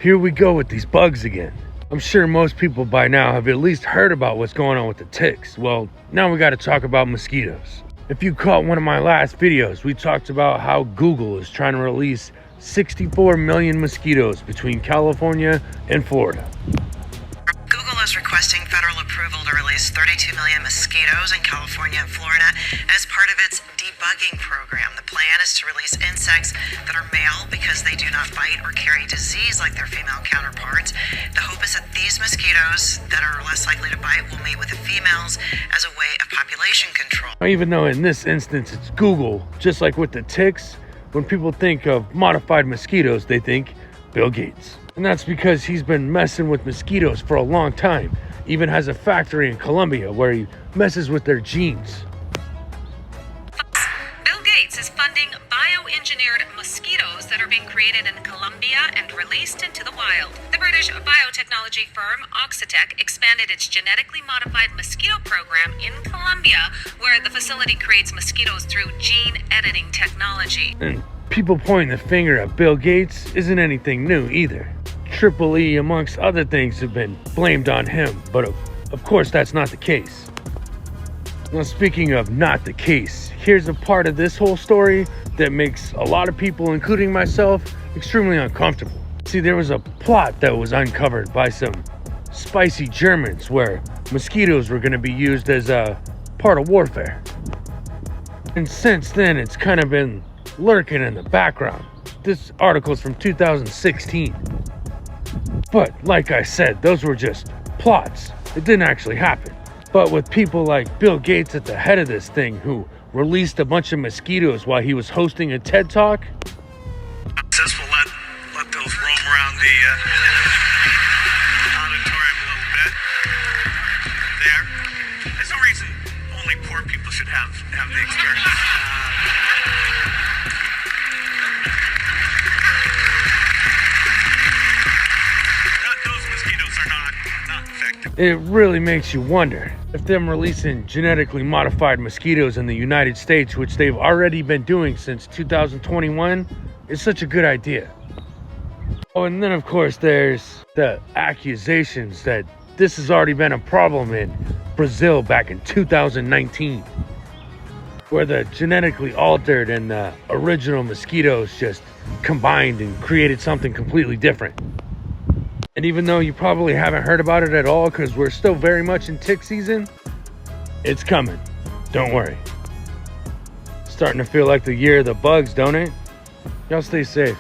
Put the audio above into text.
Here we go with these bugs again. I'm sure most people by now have at least heard about what's going on with the ticks. Well, now we got to talk about mosquitoes. If you caught one of my last videos, we talked about how Google is trying to release 64 million mosquitoes between California and Florida. Google is requesting federal approval to release 32 million mosquitoes in California and Florida as part of its debugging program. The plan is to release insects that are male because they do not bite or carry disease like their female counterparts. The hope is that these mosquitoes that are less likely to bite will mate with the females as a way of population control. Even though in this instance it's Google, just like with the ticks, when people think of modified mosquitoes, they think Bill Gates. And that's because he's been messing with mosquitoes for a long time. Even has a factory in Colombia where he messes with their genes. Bill Gates is funding bioengineered mosquitoes that are being created in Colombia and released into the wild. The British biotechnology firm Oxitec expanded its genetically modified mosquito program in Colombia, where the facility creates mosquitoes through gene editing technology. And people pointing the finger at Bill Gates isn't anything new either. Triple E, amongst other things, have been blamed on him, but of course that's not the case. Now, speaking of not the case, here's a part of this whole story that makes a lot of people, including myself, extremely uncomfortable. See, there was a plot that was uncovered by some spicy Germans where mosquitoes were going to be used as a part of warfare. And since then, it's kind of been lurking in the background. This article is from 2016. But like I said, those were just plots. It didn't actually happen. But with people like Bill Gates at the head of this thing, who released a bunch of mosquitoes while he was hosting a TED Talk. Since we'll let those roam around the auditorium a little bit. There's no reason only poor people should have the experience. It really makes you wonder if them releasing genetically modified mosquitoes in the United States, which they've already been doing since 2021, is such a good idea. Oh, and then of course there's the accusations that this has already been a problem in Brazil back in 2019, where the genetically altered and the original mosquitoes just combined and created something completely different. And even though you probably haven't heard about it at all because we're still very much in tick season, it's coming. Don't worry. Starting to feel like the year of the bugs, don't it? Y'all stay safe.